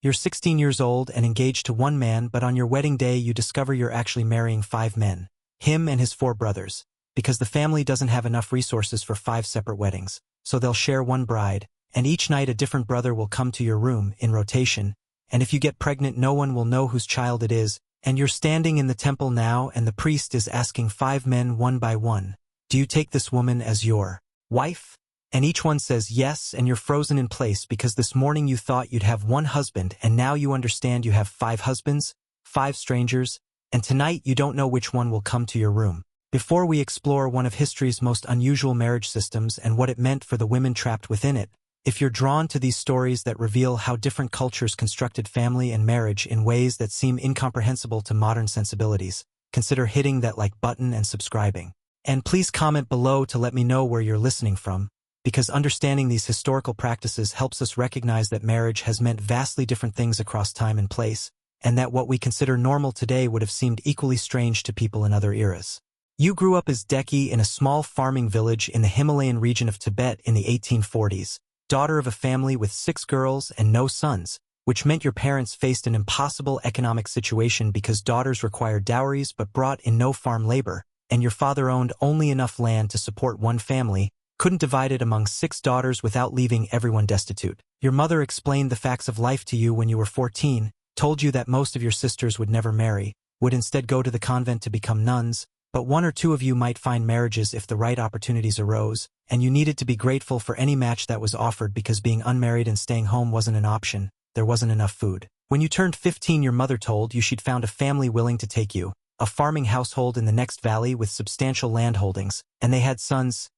You're 16 years old and engaged to one man, but on your wedding day you discover you're actually marrying 5 men. Him and his 4 brothers. Because the family doesn't have enough resources for 5 separate weddings, so they'll share one bride, and each night a different brother will come to your room, in rotation, and if you get pregnant no one will know whose child it is, and you're standing in the temple now and the priest is asking 5 men one by one, do you take this woman as your wife? And each one says yes, and you're frozen in place because this morning you thought you'd have 1 husband and now you understand you have 5 husbands, 5 strangers, and tonight you don't know which one will come to your room. Before we explore one of history's most unusual marriage systems and what it meant for the women trapped within it, if you're drawn to these stories that reveal how different cultures constructed family and marriage in ways that seem incomprehensible to modern sensibilities, consider hitting that like button and subscribing. And please comment below to let me know where you're listening from, because understanding these historical practices helps us recognize that marriage has meant vastly different things across time and place, and that what we consider normal today would have seemed equally strange to people in other eras. You grew up as Deki in a small farming village in the Himalayan region of Tibet in the 1840s, daughter of a family with 6 girls and no sons, which meant your parents faced an impossible economic situation because daughters required dowries but brought in no farm labor, and your father owned only enough land to support one family, couldn't divide it among 6 daughters without leaving everyone destitute. Your mother explained the facts of life to you when you were 14, told you that most of your sisters would never marry, would instead go to the convent to become nuns, but 1 or 2 of you might find marriages if the right opportunities arose, and you needed to be grateful for any match that was offered because being unmarried and staying home wasn't an option, there wasn't enough food. When you turned 15 your mother told you she'd found a family willing to take you, a farming household in the next valley with substantial land holdings, and they had sons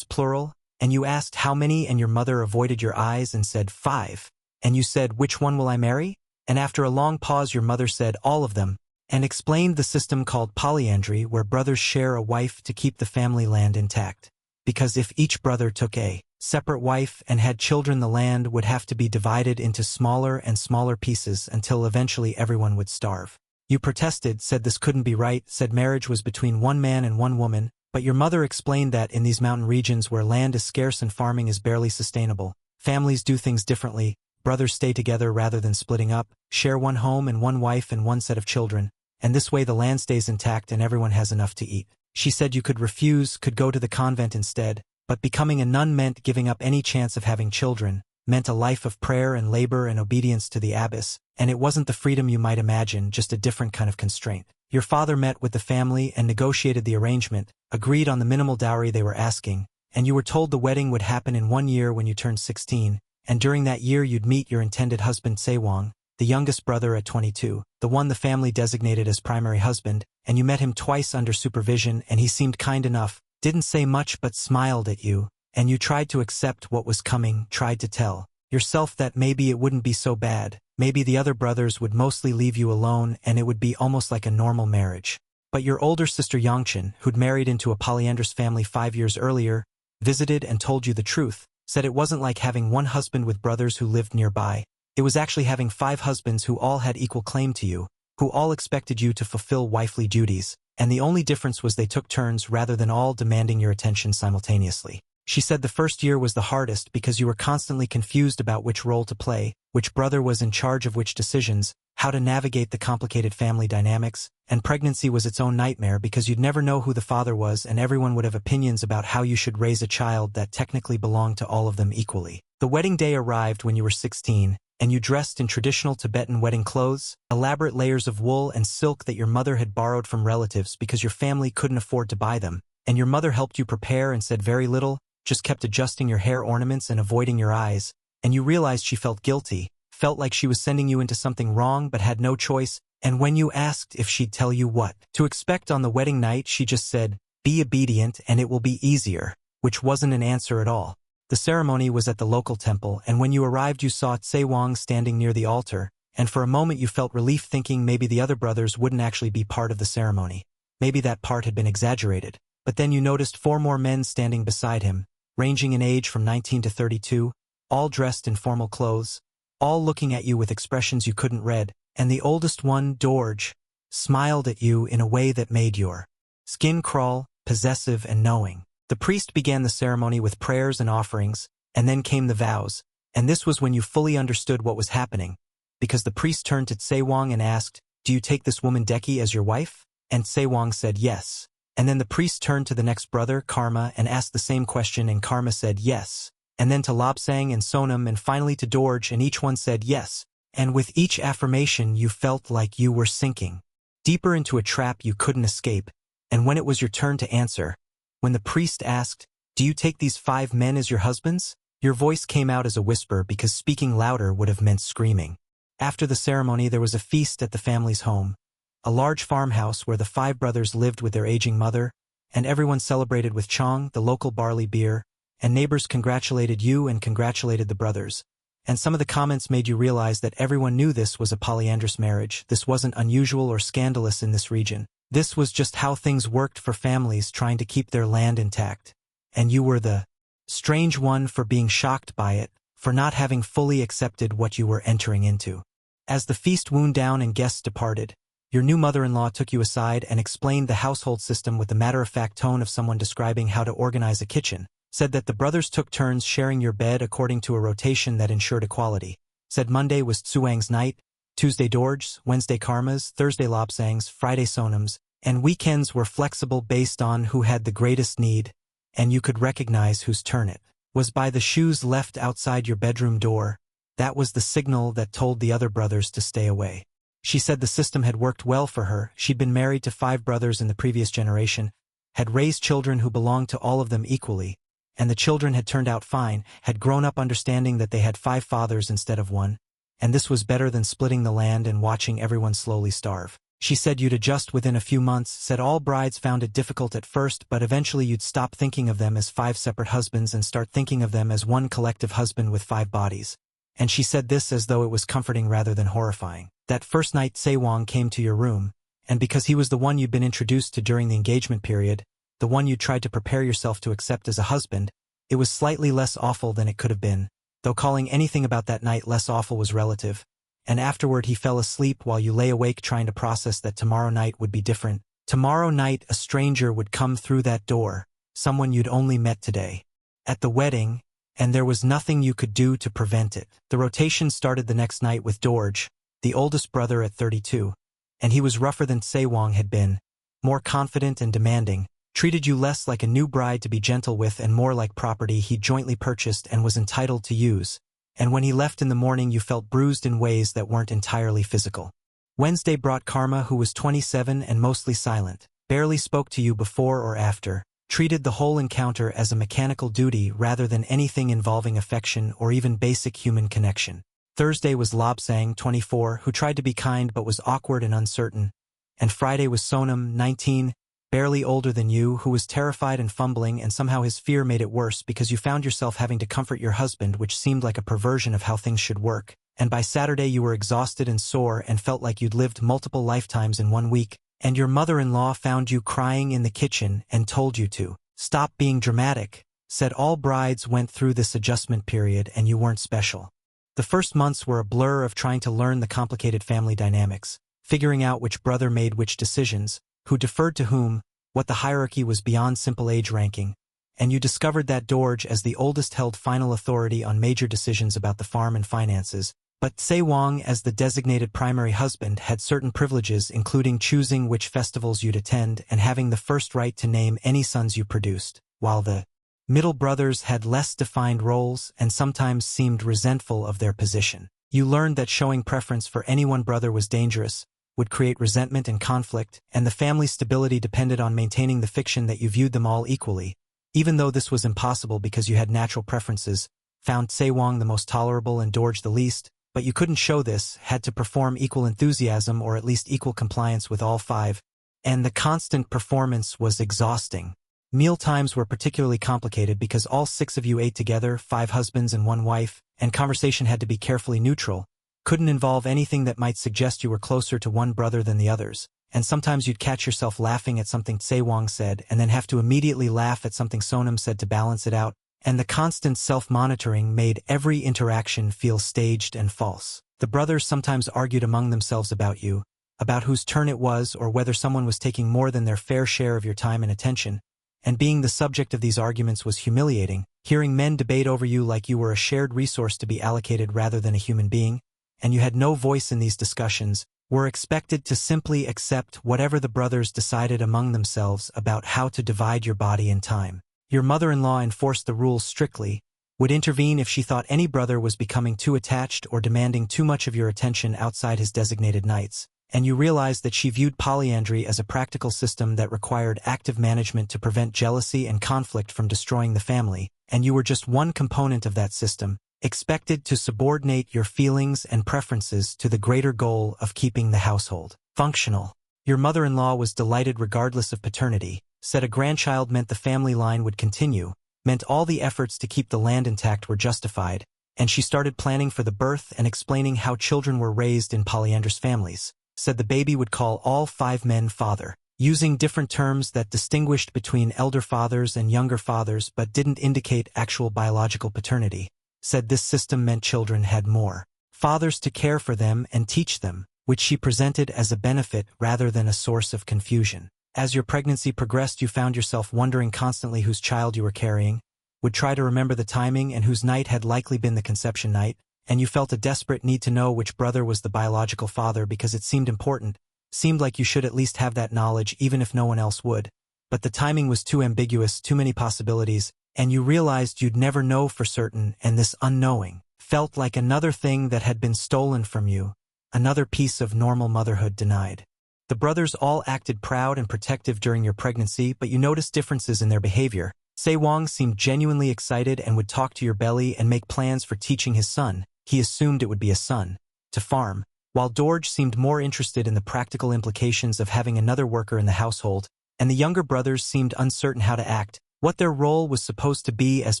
plural, and you asked how many and your mother avoided your eyes and said 5, and you said which one will I marry? And after a long pause your mother said all of them, and explained the system called polyandry where brothers share a wife to keep the family land intact. Because if each brother took a separate wife and had children the land would have to be divided into smaller and smaller pieces until eventually everyone would starve. You protested, said this couldn't be right, said marriage was between 1 man and 1 woman, but your mother explained that in these mountain regions where land is scarce and farming is barely sustainable, families do things differently, brothers stay together rather than splitting up, share 1 home and 1 wife and 1 set of children, and this way the land stays intact and everyone has enough to eat. She said you could refuse, could go to the convent instead, but becoming a nun meant giving up any chance of having children, meant a life of prayer and labor and obedience to the abbess, and it wasn't the freedom you might imagine, just a different kind of constraint. Your father met with the family and negotiated the arrangement, agreed on the minimal dowry they were asking, and you were told the wedding would happen in 1 year when you turned 16, and during that year you'd meet your intended husband Sewang, the youngest brother at 22, the one the family designated as primary husband, and you met him twice under supervision and he seemed kind enough, didn't say much but smiled at you, and you tried to accept what was coming, tried to tell yourself that maybe it wouldn't be so bad, maybe the other brothers would mostly leave you alone and it would be almost like a normal marriage. But your older sister Yangchen, who'd married into a polyandrous family 5 years earlier, visited and told you the truth, said it wasn't like having 1 husband with brothers who lived nearby. It was actually having 5 husbands who all had equal claim to you, who all expected you to fulfill wifely duties, and the only difference was they took turns rather than all demanding your attention simultaneously. She said the first year was the hardest because you were constantly confused about which role to play, which brother was in charge of which decisions, how to navigate the complicated family dynamics, and pregnancy was its own nightmare because you'd never know who the father was and everyone would have opinions about how you should raise a child that technically belonged to all of them equally. The wedding day arrived when you were 16, and you dressed in traditional Tibetan wedding clothes, elaborate layers of wool and silk that your mother had borrowed from relatives because your family couldn't afford to buy them, and your mother helped you prepare and said very little, just kept adjusting your hair ornaments and avoiding your eyes, and you realized she felt guilty, felt like she was sending you into something wrong but had no choice, and when you asked if she'd tell you what to expect on the wedding night she just said, "Be obedient and it will be easier," which wasn't an answer at all. The ceremony was at the local temple, and when you arrived you saw Sewang standing near the altar, and for a moment you felt relief thinking maybe the other brothers wouldn't actually be part of the ceremony. Maybe that part had been exaggerated. But then you noticed 4 more men standing beside him, ranging in age from 19 to 32, all dressed in formal clothes, all looking at you with expressions you couldn't read, and the oldest one, Dorje, smiled at you in a way that made your skin crawl, possessive and knowing. The priest began the ceremony with prayers and offerings, and then came the vows, and this was when you fully understood what was happening, because the priest turned to Tsewang and asked, "Do you take this woman Deki as your wife?" And Tsewang said yes. And then the priest turned to the next brother, Karma, and asked the same question, and Karma said yes. And then to Lobsang and Sonam, and finally to Dorje, and each one said yes. And with each affirmation you felt like you were sinking deeper into a trap you couldn't escape. And when it was your turn to answer, when the priest asked, "Do you take these 5 men as your husbands?" your voice came out as a whisper, because speaking louder would have meant screaming. After the ceremony there was a feast at the family's home, a large farmhouse where the 5 brothers lived with their aging mother, and everyone celebrated with chong, the local barley beer, and neighbors congratulated you and congratulated the brothers. And some of the comments made you realize that everyone knew this was a polyandrous marriage. This wasn't unusual or scandalous in this region. This was just how things worked for families trying to keep their land intact. And you were the strange one for being shocked by it, for not having fully accepted what you were entering into. As the feast wound down and guests departed, your new mother-in-law took you aside and explained the household system with the matter-of-fact tone of someone describing how to organize a kitchen. Said that the brothers took turns sharing your bed according to a rotation that ensured equality. Said Monday was Tsuwang's night, Tuesday Dorje's, Wednesday Karma's, Thursday Lobsang's, Friday Sonam's, and weekends were flexible based on who had the greatest need, and you could recognize whose turn it was by the shoes left outside your bedroom door. That was the signal that told the other brothers to stay away. She said the system had worked well for her. She'd been married to 5 brothers in the previous generation, had raised children who belonged to all of them equally, and the children had turned out fine, had grown up understanding that they had 5 fathers instead of 1, and this was better than splitting the land and watching everyone slowly starve. She said you'd adjust within a few months, said all brides found it difficult at first, but eventually you'd stop thinking of them as 5 separate husbands and start thinking of them as one collective husband with 5 bodies. And she said this as though it was comforting rather than horrifying. That first night Tsewang came to your room, and because he was the one you'd been introduced to during the engagement period, the one you tried to prepare yourself to accept as a husband, it was slightly less awful than it could have been, though calling anything about that night less awful was relative. And afterward he fell asleep while you lay awake trying to process that tomorrow night would be different. Tomorrow night a stranger would come through that door, someone you'd only met today, at the wedding, and there was nothing you could do to prevent it. The rotation started the next night with Dorje, the oldest brother at 32, and he was rougher than Tsewang had been, more confident and demanding, treated you less like a new bride to be gentle with and more like property he'd jointly purchased and was entitled to use. And when he left in the morning you felt bruised in ways that weren't entirely physical. Wednesday brought Karma, who was 27 and mostly silent, barely spoke to you before or after, treated the whole encounter as a mechanical duty rather than anything involving affection or even basic human connection. Thursday was Lobsang, 24, who tried to be kind but was awkward and uncertain, and Friday was Sonam, 19, barely older than you, who was terrified and fumbling, and somehow his fear made it worse because you found yourself having to comfort your husband, which seemed like a perversion of how things should work. And by Saturday you were exhausted and sore and felt like you'd lived multiple lifetimes in 1 week, and your mother-in-law found you crying in the kitchen and told you to stop being dramatic, said all brides went through this adjustment period and you weren't special. The first months were a blur of trying to learn the complicated family dynamics, figuring out which brother made which decisions, who deferred to whom, what the hierarchy was beyond simple age ranking, and you discovered that Dorje as the oldest held final authority on major decisions about the farm and finances, but Tsewang as the designated primary husband had certain privileges, including choosing which festivals you'd attend and having the first right to name any sons you produced, while the middle brothers had less defined roles and sometimes seemed resentful of their position. You learned that showing preference for any one brother was dangerous, would create resentment and conflict, and the family's stability depended on maintaining the fiction that you viewed them all equally, even though this was impossible because you had natural preferences, found Tsewang the most tolerable and Dorje the least, but you couldn't show this, had to perform equal enthusiasm or at least equal compliance with all 5, and the constant performance was exhausting. Meal times were particularly complicated because all 6 of you ate together, 5 husbands and 1 wife, and conversation had to be carefully neutral, couldn't involve anything that might suggest you were closer to one brother than the others, and sometimes you'd catch yourself laughing at something Tsewang said and then have to immediately laugh at something Sonam said to balance it out, and the constant self-monitoring made every interaction feel staged and false. The brothers sometimes argued among themselves about you, about whose turn it was or whether someone was taking more than their fair share of your time and attention, and being the subject of these arguments was humiliating, hearing men debate over you like you were a shared resource to be allocated rather than a human being, and you had no voice in these discussions, were expected to simply accept whatever the brothers decided among themselves about how to divide your body and time. Your mother-in-law enforced the rules strictly, would intervene if she thought any brother was becoming too attached or demanding too much of your attention outside his designated nights, and you realized that she viewed polyandry as a practical system that required active management to prevent jealousy and conflict from destroying the family, and you were just one component of that system, expected to subordinate your feelings and preferences to the greater goal of keeping the household functional. Your mother-in-law was delighted regardless of paternity, said a grandchild meant the family line would continue, meant all the efforts to keep the land intact were justified, and she started planning for the birth and explaining how children were raised in polyandrous families, said the baby would call all 5 men father, using different terms that distinguished between elder fathers and younger fathers but didn't indicate actual biological paternity, said this system meant children had more fathers to care for them and teach them, which she presented as a benefit rather than a source of confusion. As your pregnancy progressed, you found yourself wondering constantly whose child you were carrying, would try to remember the timing and whose night had likely been the conception night, and you felt a desperate need to know which brother was the biological father because it seemed important, seemed like you should at least have that knowledge even if no one else would, but the timing was too ambiguous, too many possibilities, and you realized you'd never know for certain, and this unknowing felt like another thing that had been stolen from you, another piece of normal motherhood denied. The brothers all acted proud and protective during your pregnancy, but you noticed differences in their behavior. Sewang seemed genuinely excited and would talk to your belly and make plans for teaching his son, he assumed it would be a son, to farm, while Dorj seemed more interested in the practical implications of having another worker in the household, and the younger brothers seemed uncertain how to act, what their role was supposed to be as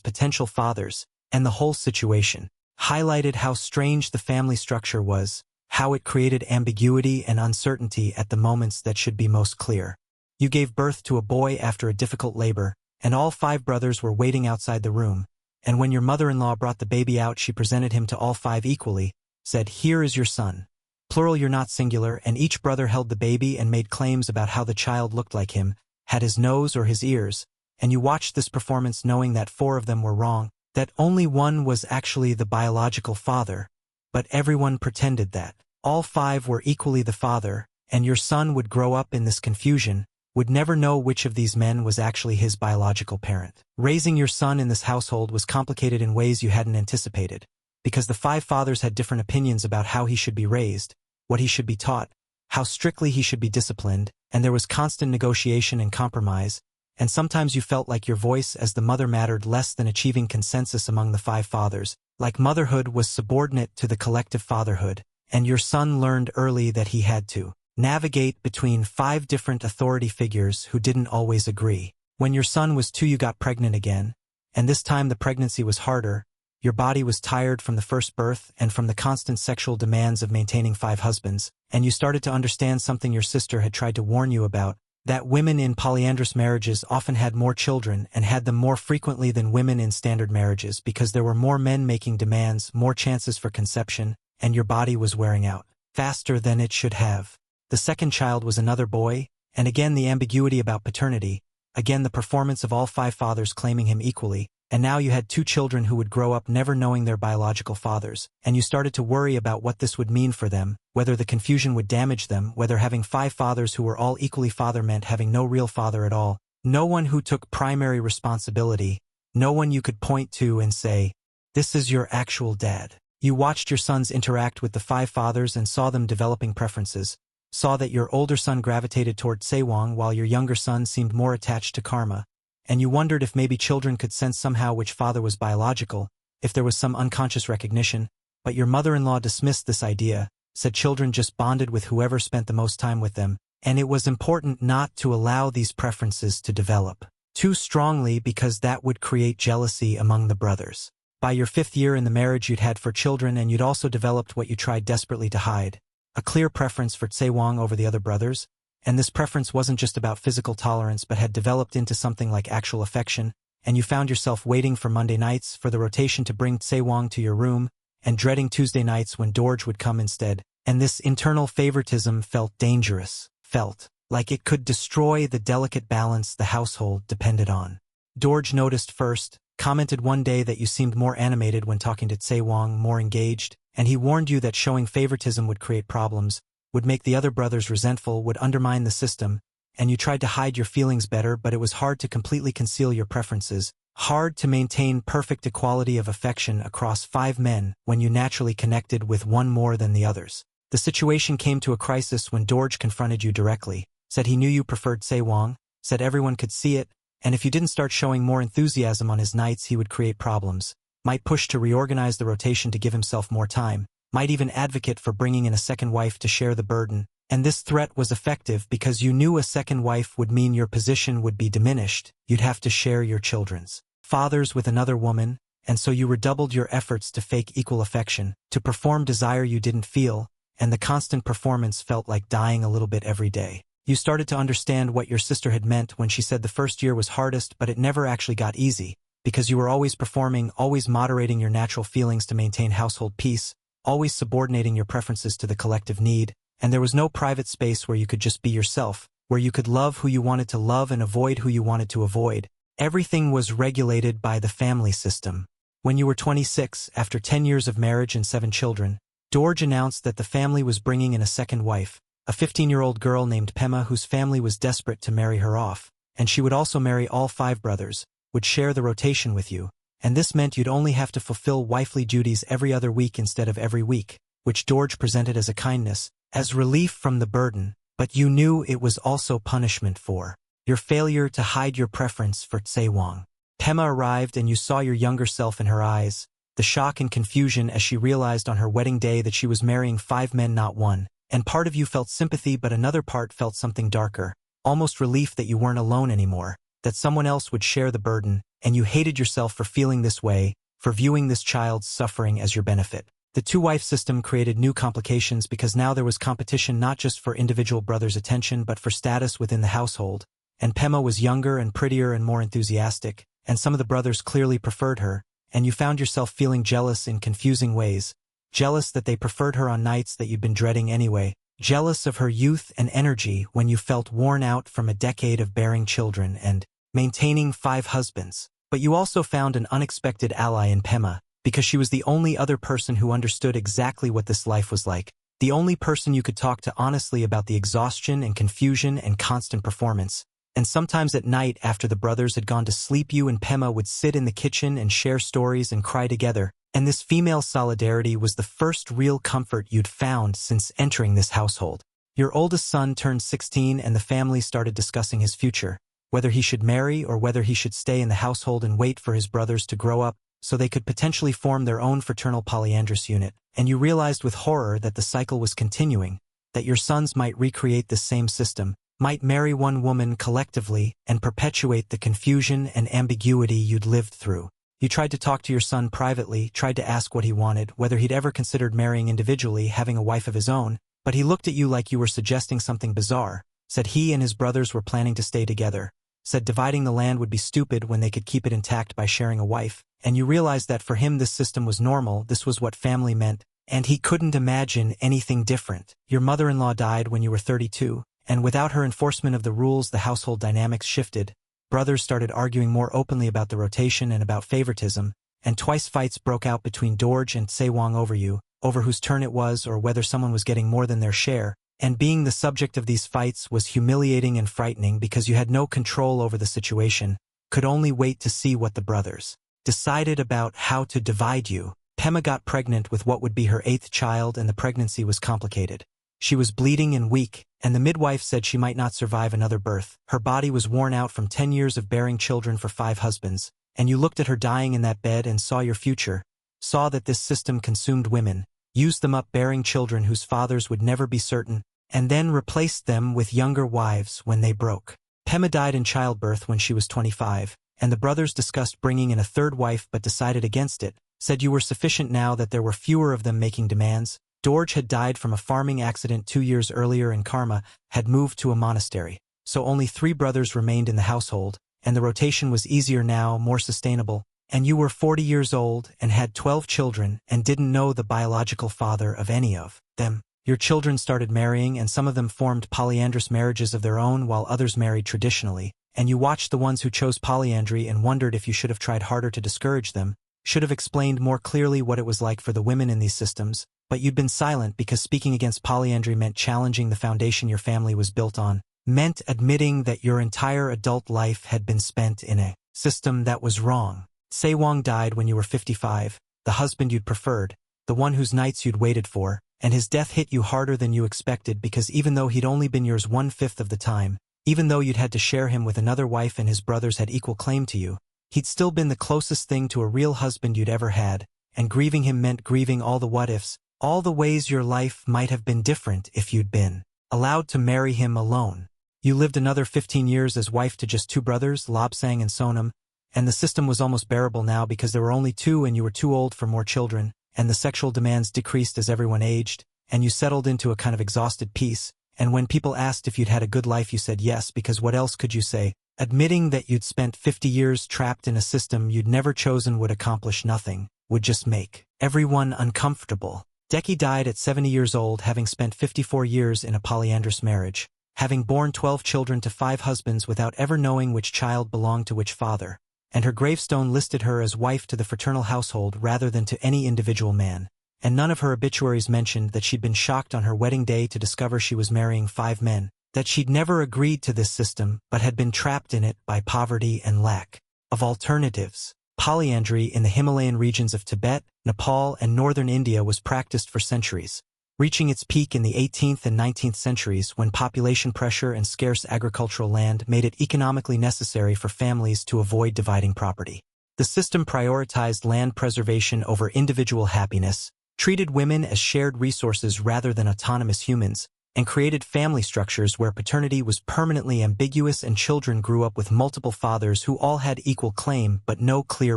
potential fathers, and the whole situation highlighted how strange the family structure was, how it created ambiguity and uncertainty at the moments that should be most clear. You gave birth to a boy after a difficult labor, and all 5 brothers were waiting outside the room, and when your mother-in-law brought the baby out, she presented him to all 5 equally, said, "Here is your son." Plural, you're not singular, and each brother held the baby and made claims about how the child looked like him, had his nose or his ears, and you watched this performance knowing that 4 of them were wrong, that only one was actually the biological father, but everyone pretended that all 5 were equally the father, and your son would grow up in this confusion, would never know which of these men was actually his biological parent. Raising your son in this household was complicated in ways you hadn't anticipated, because the 5 fathers had different opinions about how he should be raised, what he should be taught, how strictly he should be disciplined, and there was constant negotiation and compromise, and sometimes you felt like your voice as the mother mattered less than achieving consensus among the 5 fathers, like motherhood was subordinate to the collective fatherhood, and your son learned early that he had to navigate between 5 different authority figures who didn't always agree. When your son was 2, you got pregnant again, and this time the pregnancy was harder. Your body was tired from the first birth and from the constant sexual demands of maintaining 5 husbands, and you started to understand something your sister had tried to warn you about, that women in polyandrous marriages often had more children and had them more frequently than women in standard marriages because there were more men making demands, more chances for conception, and your body was wearing out faster than it should have. The second child was another boy, and again the ambiguity about paternity, again the performance of all 5 fathers claiming him equally, and now you had 2 children who would grow up never knowing their biological fathers, and you started to worry about what this would mean for them, whether the confusion would damage them, whether having 5 fathers who were all equally father meant having no real father at all, no one who took primary responsibility, no one you could point to and say, "This is your actual dad." You watched your sons interact with the 5 fathers and saw them developing preferences, saw that your older son gravitated toward Sewang while your younger son seemed more attached to Karma, and you wondered if maybe children could sense somehow which father was biological, if there was some unconscious recognition, but your mother-in-law dismissed this idea, said children just bonded with whoever spent the most time with them, and it was important not to allow these preferences to develop too strongly because that would create jealousy among the brothers. By your 5th year in the marriage you'd had 4 children, and you'd also developed what you tried desperately to hide, a clear preference for Sewang over the other brothers, and this preference wasn't just about physical tolerance but had developed into something like actual affection, and you found yourself waiting for Monday nights for the rotation to bring Sewang to your room, and dreading Tuesday nights when Dorj would come instead, and this internal favoritism felt dangerous, felt like it could destroy the delicate balance the household depended on. Dorj noticed first, commented one day that you seemed more animated when talking to Sewang, more engaged, and he warned you that showing favoritism would create problems, would make the other brothers resentful, would undermine the system, and you tried to hide your feelings better, but it was hard to completely conceal your preferences, hard to maintain perfect equality of affection across 5 men when you naturally connected with one more than the others. The situation came to a crisis when Dorj confronted you directly, said he knew you preferred Sewang, said everyone could see it, and if you didn't start showing more enthusiasm on his nights he would create problems, might push to reorganize the rotation to give himself more time, might even advocate for bringing in a second wife to share the burden, and this threat was effective because you knew a second wife would mean your position would be diminished, you'd have to share your children's fathers with another woman, and so you redoubled your efforts to fake equal affection, to perform desire you didn't feel, and the constant performance felt like dying a little bit every day. You started to understand what your sister had meant when she said the first year was hardest but it never actually got easy, because you were always performing, always moderating your natural feelings to maintain household peace, always subordinating your preferences to the collective need, and there was no private space where you could just be yourself, where you could love who you wanted to love and avoid who you wanted to avoid. Everything was regulated by the family system. When you were 26, after 10 years of marriage and 7 children, Dorj announced that the family was bringing in a second wife, a 15-year-old girl named Pema whose family was desperate to marry her off, and she would also marry all 5 brothers, would share the rotation with you, and this meant you'd only have to fulfill wifely duties every other week instead of every week, which Dorj presented as a kindness, as relief from the burden, but you knew it was also punishment for your failure to hide your preference for Sewang. Pema arrived and you saw your younger self in her eyes, the shock and confusion as she realized on her wedding day that she was marrying 5 men not one, and part of you felt sympathy but another part felt something darker, almost relief that you weren't alone anymore, that someone else would share the burden, and you hated yourself for feeling this way, for viewing this child's suffering as your benefit. The 2-wife system created new complications because now there was competition not just for individual brothers' attention but for status within the household, and Pema was younger and prettier and more enthusiastic, and some of the brothers clearly preferred her, and you found yourself feeling jealous in confusing ways, jealous that they preferred her on nights that you'd been dreading anyway, jealous of her youth and energy when you felt worn out from a decade of bearing children and maintaining 5 husbands. But you also found an unexpected ally in Pema, because she was the only other person who understood exactly what this life was like, the only person you could talk to honestly about the exhaustion and confusion and constant performance. And sometimes at night after the brothers had gone to sleep you and Pema would sit in the kitchen and share stories and cry together, and this female solidarity was the first real comfort you'd found since entering this household. Your oldest son turned 16 and the family started discussing his future, whether he should marry or whether he should stay in the household and wait for his brothers to grow up, so they could potentially form their own fraternal polyandrous unit, and you realized with horror that the cycle was continuing, that your sons might recreate this same system, might marry one woman collectively and perpetuate the confusion and ambiguity you'd lived through. You tried to talk to your son privately, tried to ask what he wanted, whether he'd ever considered marrying individually, having a wife of his own, but he looked at you like you were suggesting something bizarre, said he and his brothers were planning to stay together, said dividing the land would be stupid when they could keep it intact by sharing a wife, and you realized that for him this system was normal, this was what family meant, and he couldn't imagine anything different. Your mother-in-law died when you were 32, and without her enforcement of the rules the household dynamics shifted. Brothers started arguing more openly about the rotation and about favoritism, and twice fights broke out between Dorj and Sewang over you, over whose turn it was or whether someone was getting more than their share, and being the subject of these fights was humiliating and frightening because you had no control over the situation, could only wait to see what the brothers decided about how to divide you. Pema got pregnant with what would be her 8th child and the pregnancy was complicated. She was bleeding and weak, and the midwife said she might not survive another birth. Her body was worn out from 10 years of bearing children for 5 husbands, and you looked at her dying in that bed and saw your future, saw that this system consumed women, used them up bearing children whose fathers would never be certain, and then replaced them with younger wives when they broke. Pema died in childbirth when she was 25, and the brothers discussed bringing in a 3rd wife but decided against it, said you were sufficient now that there were fewer of them making demands. Dorj had died from a farming accident 2 years earlier and Karma had moved to a monastery, so only 3 brothers remained in the household, and the rotation was easier now, more sustainable, and you were 40 years old and had 12 children and didn't know the biological father of any of them. Your children started marrying and some of them formed polyandrous marriages of their own while others married traditionally, and you watched the ones who chose polyandry and wondered if you should have tried harder to discourage them, should have explained more clearly what it was like for the women in these systems, but you'd been silent because speaking against polyandry meant challenging the foundation your family was built on, meant admitting that your entire adult life had been spent in a system that was wrong. Sewang died when you were 55, the husband you'd preferred, the one whose nights you'd waited for, and his death hit you harder than you expected because even though he'd only been yours 1/5 of the time, even though you'd had to share him with another wife and his brothers had equal claim to you, he'd still been the closest thing to a real husband you'd ever had, and grieving him meant grieving all the what-ifs, all the ways your life might have been different if you'd been allowed to marry him alone. You lived another 15 years as wife to just 2 brothers, Lobsang and Sonam, and the system was almost bearable now because there were only 2 and you were too old for more children, and the sexual demands decreased as everyone aged, and you settled into a kind of exhausted peace, and when people asked if you'd had a good life you said yes because what else could you say? Admitting that you'd spent 50 years trapped in a system you'd never chosen would accomplish nothing, would just make everyone uncomfortable. Deki died at 70 years old, having spent 54 years in a polyandrous marriage, having borne 12 children to 5 husbands without ever knowing which child belonged to which father, and her gravestone listed her as wife to the fraternal household rather than to any individual man, and none of her obituaries mentioned that she'd been shocked on her wedding day to discover she was marrying 5 men, that she'd never agreed to this system but had been trapped in it by poverty and lack of alternatives. Polyandry in the Himalayan regions of Tibet, Nepal, and northern India was practiced for centuries, reaching its peak in the 18th and 19th centuries when population pressure and scarce agricultural land made it economically necessary for families to avoid dividing property. The system prioritized land preservation over individual happiness, treated women as shared resources rather than autonomous humans, and created family structures where paternity was permanently ambiguous and children grew up with multiple fathers who all had equal claim but no clear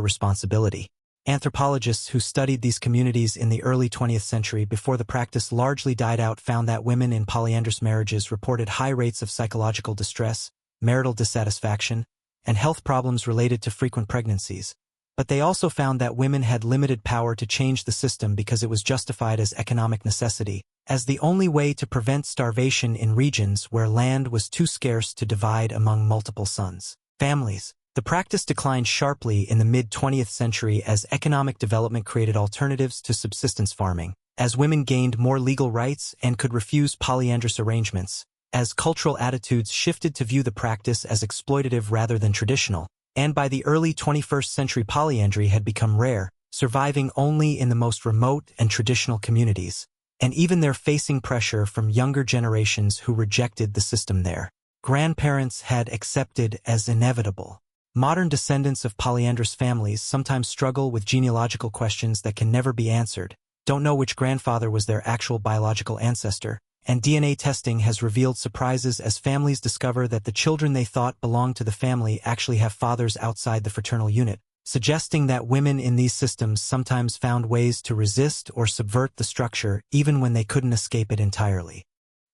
responsibility. Anthropologists who studied these communities in the early 20th century before the practice largely died out found that women in polyandrous marriages reported high rates of psychological distress, marital dissatisfaction, and health problems related to frequent pregnancies. But they also found that women had limited power to change the system because it was justified as economic necessity, as the only way to prevent starvation in regions where land was too scarce to divide among multiple sons. Families. The practice declined sharply in the mid-20th century as economic development created alternatives to subsistence farming, as women gained more legal rights and could refuse polyandrous arrangements, as cultural attitudes shifted to view the practice as exploitative rather than traditional, and by the early 21st century polyandry had become rare, surviving only in the most remote and traditional communities, and even they're facing pressure from younger generations who rejected the system their grandparents had accepted as inevitable. Modern descendants of polyandrous families sometimes struggle with genealogical questions that can never be answered, don't know which grandfather was their actual biological ancestor, and DNA testing has revealed surprises as families discover that the children they thought belonged to the family actually have fathers outside the fraternal unit, suggesting that women in these systems sometimes found ways to resist or subvert the structure even when they couldn't escape it entirely.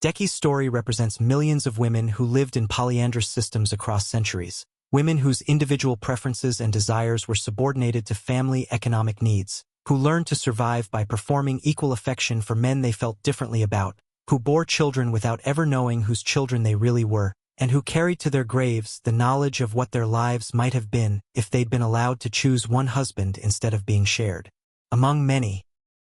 Deki's story represents millions of women who lived in polyandrous systems across centuries, women whose individual preferences and desires were subordinated to family economic needs, who learned to survive by performing equal affection for men they felt differently about, who bore children without ever knowing whose children they really were, and who carried to their graves the knowledge of what their lives might have been if they'd been allowed to choose one husband instead of being shared. Among many